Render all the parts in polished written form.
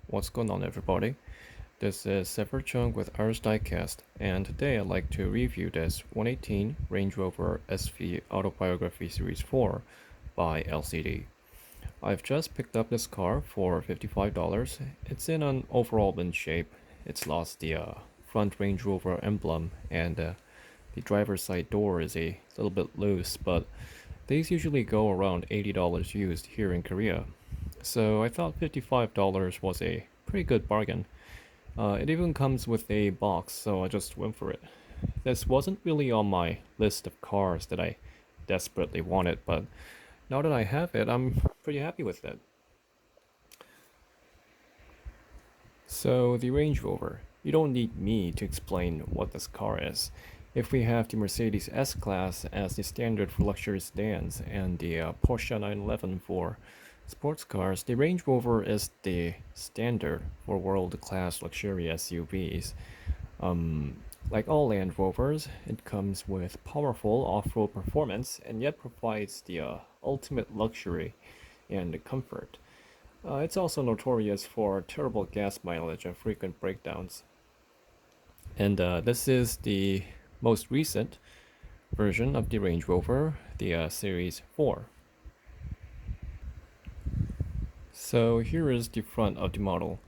What's going on, everybody? This is Sever Chung with Ars Diecast, and today I'd like to review this 118 Range Rover SV Autobiography Series 4 by LCD. I've just picked up this car for $55. It's in an overall mint shape. It's lost the front Range Rover emblem, and the driver's side door is a little bit loose, but these usually go around $80 used here in Korea. So I thought $55 was a pretty good bargain. It even comes with a box, so I just went for it. This wasn't really on my list of cars that I desperately wanted, but now that I have it, I'm pretty happy with it. So, the Range Rover. You don't need me to explain what this car is. If we have the Mercedes S-Class as the standard for luxury sedans and the Porsche 911 for sports cars, the Range Rover is the standard for world-class luxury SUVs. Um, like all Land Rovers, it comes with powerful off-road performance and yet provides the ultimate luxury and comfort. It's also notorious for terrible gas mileage and frequent breakdowns. And this is the most recent version of the Range Rover, the Series 4. So here is the front of the model.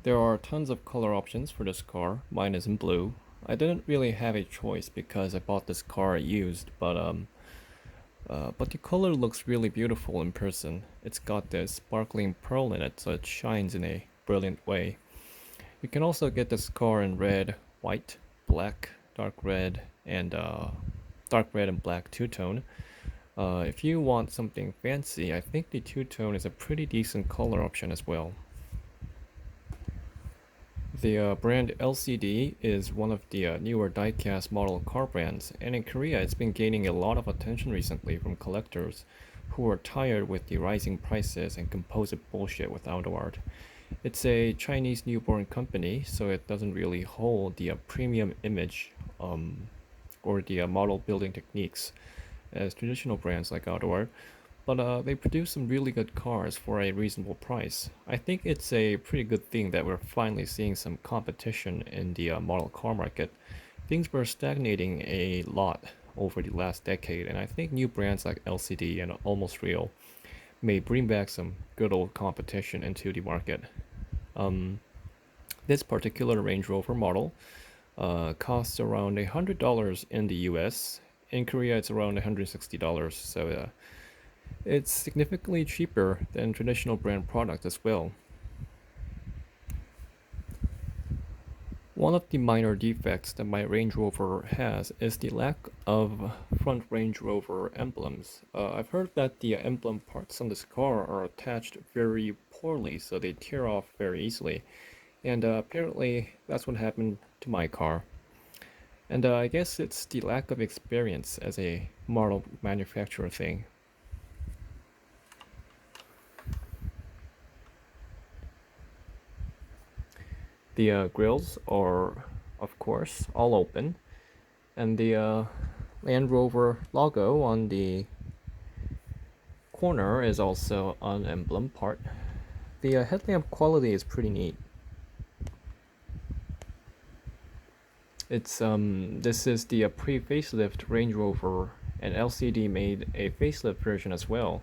There are tons of color options for this car. Mine is in blue. I didn't really have a choice because I bought this car used, but the color looks really beautiful in person. It's got this sparkling pearl in it, so it shines in a brilliant way. You can also get this car in red, white, black, dark red and black two-tone. If you want something fancy, I think the two-tone is a pretty decent color option as well. The brand LCD is one of the newer diecast model car brands, and in Korea it's been gaining a lot of attention recently from collectors who are tired with the rising prices and composite bullshit with auto art. It's a Chinese newborn company, so it doesn't really hold the premium image or the model building techniques as traditional brands like auto art, but they produce some really good cars for a reasonable price. I think it's a pretty good thing that we're finally seeing some competition in the model car market. Things were stagnating a lot over the last decade, and I think new brands like LCD and Almost Real may bring back some good old competition into the market. Um, this particular Range Rover model costs around $100 in the US. In Korea, it's around $160, so it's significantly cheaper than traditional brand products as well. One of the minor defects that my Range Rover has is the lack of front Range Rover emblems. I've heard that the emblem parts on this car are attached very poorly, so they tear off very easily. And apparently, that's what happened to my car. And I guess it's the lack of experience as a model manufacturer thing. The grills are, of course, all open, and the Land Rover logo on the corner is also an emblem part. The headlamp quality is pretty neat. This is the pre-facelift Range Rover, and LCD made a facelift version as well.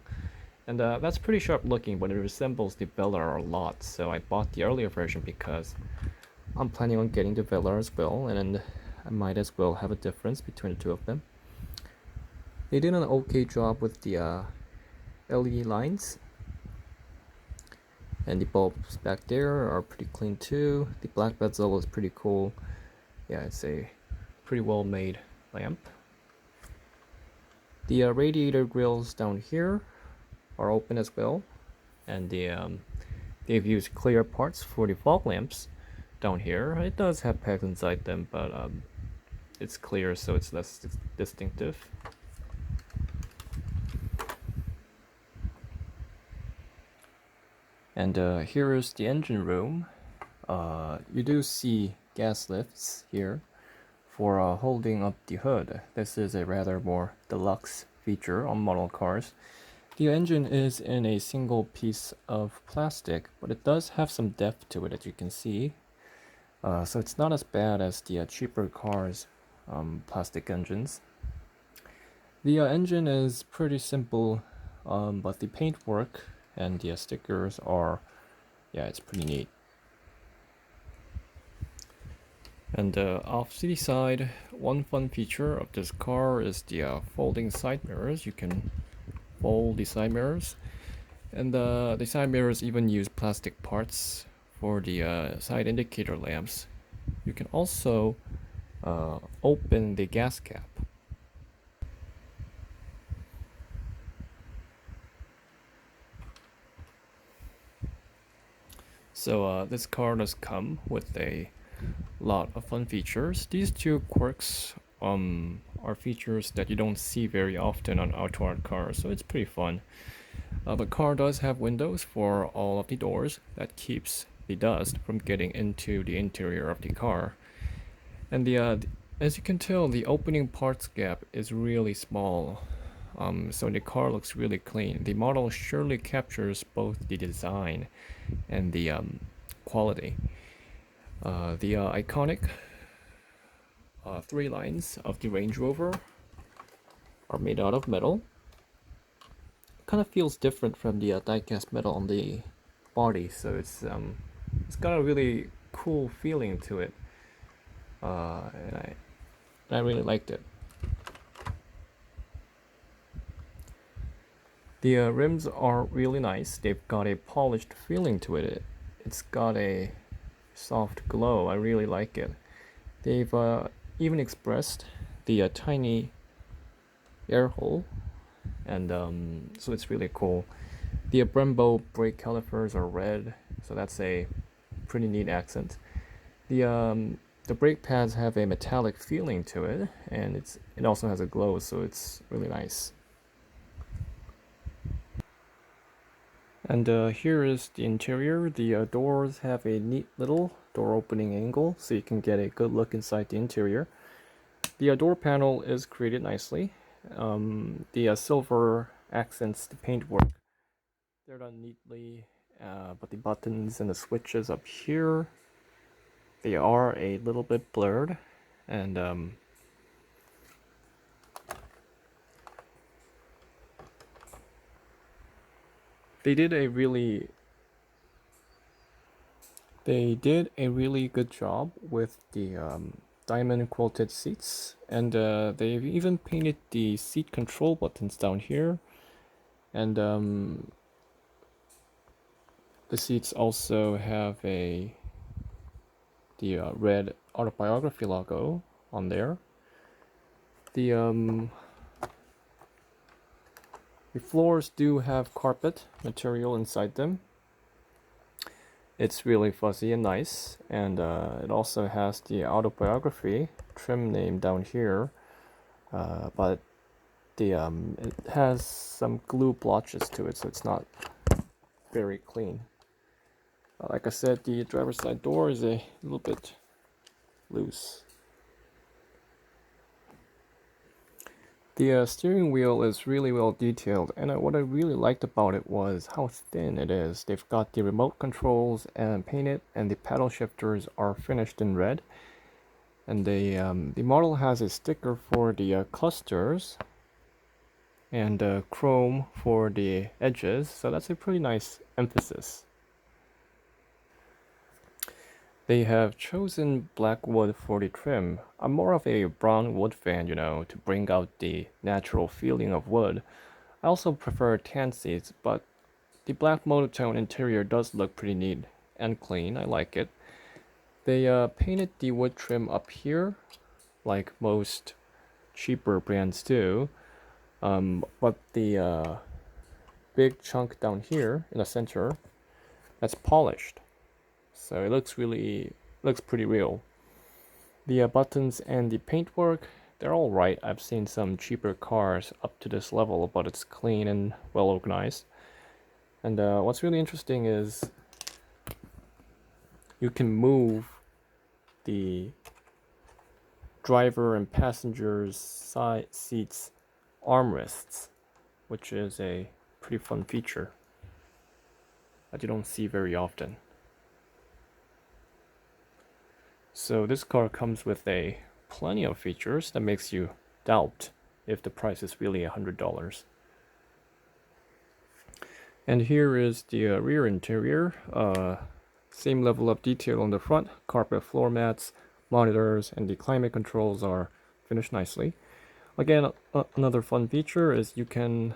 And that's pretty sharp looking, but it resembles the Velar a lot, so I bought the earlier version because I'm planning on getting the Velar as well, and I might as well have a difference between the two of them. They did an okay job with the LED lines, and the bulbs back there are pretty clean too. The black bezel is pretty cool. Yeah, it's a pretty well made lamp. The radiator grills down here are open as well, and they've used clear parts for the fog lamps down here. It does have pegs inside them, but it's clear, so it's less distinctive. And here is the engine room. You do see gas lifts here for holding up the hood. This is a rather more deluxe feature on model cars. The engine is in a single piece of plastic, but it does have some depth to it, as you can see. So it's not as bad as the cheaper cars' plastic engines. The engine is pretty simple, but the paintwork and the stickers are, yeah, it's pretty neat. And off to the side, one fun feature of this car is the folding side mirrors. You can fold the side mirrors, and the side mirrors even use plastic parts for the side indicator lamps. You can also open the gas cap. So this car does come with a lot of fun features. These two quirks are features that you don't see very often on auto art cars, so it's pretty fun. The car does have windows for all of the doors that keeps the dust from getting into the interior of the car. And as you can tell, the opening parts gap is really small. So the car looks really clean. The model surely captures both the design and the quality. The iconic three lines of the Range Rover are made out of metal. Kind of feels different from the die-cast metal on the body, so it's got a really cool feeling to it, and I really liked it. The rims are really nice. They've got a polished feeling to it. It's got a soft glow. I really like it. They've even expressed the tiny air hole, and so it's really cool. The Brembo brake calipers are red, so that's a pretty neat accent. The brake pads have a metallic feeling to it, and it also has a glow, so it's really nice. And here is the interior. The doors have a neat little door opening angle, so you can get a good look inside the interior. The door panel is created nicely. The silver accents the paintwork. They're done neatly, but the buttons and the switches up here, they are a little bit blurred, and they did a really good job with the diamond quilted seats, and they've even painted the seat control buttons down here, and the seats also have the red Autobiography logo on there. The floors do have carpet material inside them. It's really fuzzy and nice, and it also has the Autobiography trim name down here, but it has some glue blotches to it, so it's not very clean. Like I said, the driver's side door is a little bit loose. The steering wheel is really well detailed, and what I really liked about it was how thin it is. They've got the remote controls and painted, and the paddle shifters are finished in red. And the model has a sticker for the clusters and chrome for the edges, so that's a pretty nice emphasis. They have chosen black wood for the trim. I'm more of a brown wood fan, to bring out the natural feeling of wood. I also prefer tan seats, but the black monotone interior does look pretty neat and clean. I like it. They painted the wood trim up here, like most cheaper brands do, but the big chunk down here in the center, that's polished. So it looks pretty real. The buttons and the paintwork, they're all right. I've seen some cheaper cars up to this level, but it's clean and well organized. And what's really interesting is you can move the driver and passenger's side seats armrests, which is a pretty fun feature that you don't see very often. So this car comes with plenty of features that makes you doubt if the price is really $100. And here is the rear interior. Same level of detail on the front, carpet floor mats, monitors, and the climate controls are finished nicely. Again, another fun feature is you can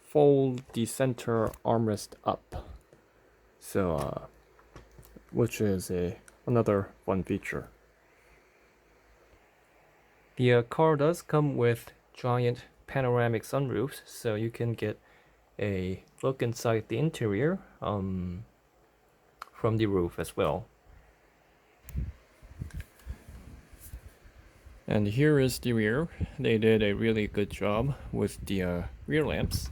fold the center armrest up, so which is another fun feature. The car does come with giant panoramic sunroofs, so you can get a look inside the interior from the roof as well. And here is the rear. They did a really good job with the rear lamps.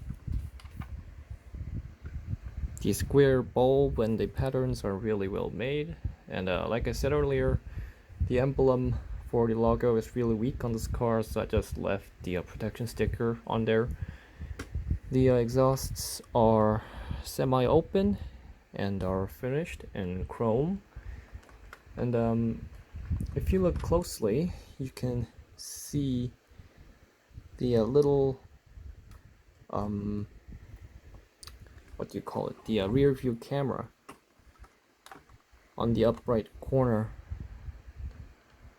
The square bulb and the patterns are really well made. And like I said earlier, the emblem for the logo is really weak on this car, so I just left the protection sticker on there. The exhausts are semi-open and are finished in chrome. And if you look closely, you can see the little what do you call it? The rear view camera on the upright corner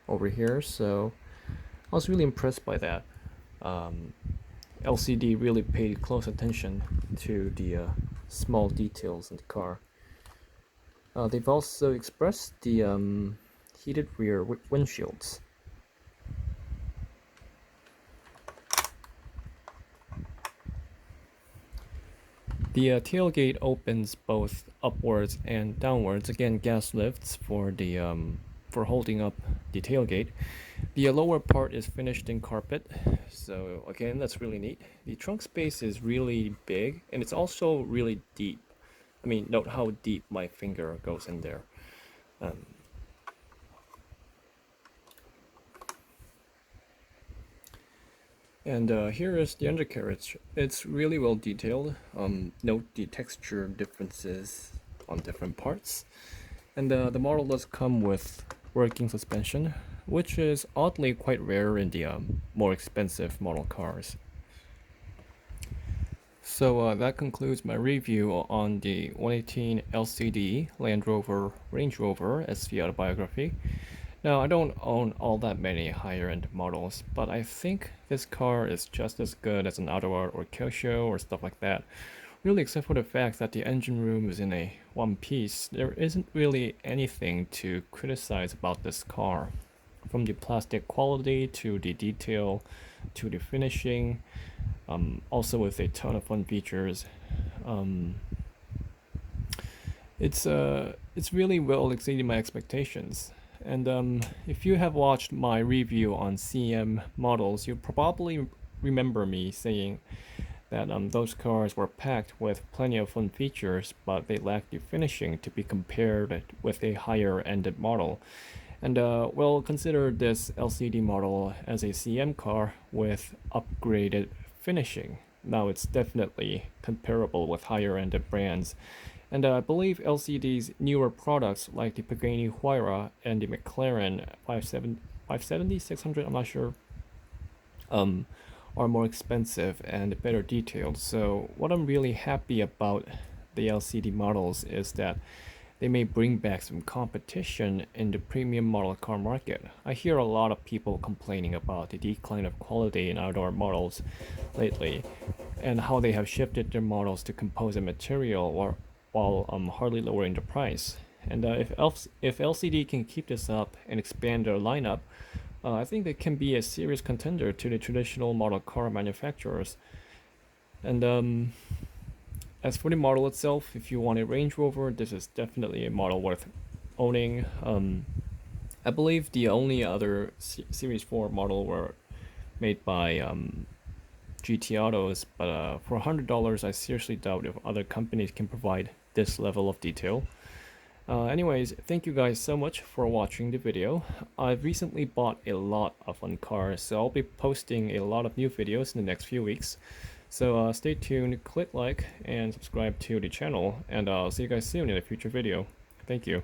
over here. So I was really impressed by that. LCD really paid close attention to the small details in the car. They've also expressed the heated rear windshields. The tailgate opens both upwards and downwards. Again, gas lifts for the for holding up the tailgate. The lower part is finished in carpet, so again, that's really neat. The trunk space is really big, and it's also really deep. I mean, note how deep my finger goes in there. And here is the undercarriage. It's really well detailed. Note the texture differences on different parts. And the model does come with working suspension, which is oddly quite rare in the more expensive model cars. So that concludes my review on the 118 LCD Land Rover Range Rover SV Autobiography. Now, I don't own all that many higher-end models, but I think this car is just as good as an Autobot or Kyosho or stuff like that. Really, except for the fact that the engine room is in one piece, there isn't really anything to criticize about this car. From the plastic quality to the detail to the finishing, also with a ton of fun features. It's really well exceeding my expectations. And if you have watched my review on CM models, you probably remember me saying that those cars were packed with plenty of fun features, but they lacked the finishing to be compared with a higher-ended model. And well, consider this LCD model as a CM car with upgraded finishing. Now it's definitely comparable with higher-ended brands. And I believe LCD's newer products like the Pagani Huayra and the McLaren 570, 600, I'm not sure, are more expensive and better detailed. So what I'm really happy about the LCD models is that they may bring back some competition in the premium model car market. I hear a lot of people complaining about the decline of quality in outdoor models lately and how they have shifted their models to composite material while hardly lowering the price. And if LCD can keep this up and expand their lineup, I think they can be a serious contender to the traditional model car manufacturers. And as for the model itself, if you want a Range Rover, this is definitely a model worth owning. I believe the only other Series 4 model were made by GT Autos, but for $100, I seriously doubt if other companies can provide this level of detail. Anyways, thank you guys so much for watching the video. I've recently bought a lot of fun cars, so I'll be posting a lot of new videos in the next few weeks. So stay tuned, click like, and subscribe to the channel, and I'll see you guys soon in a future video. Thank you.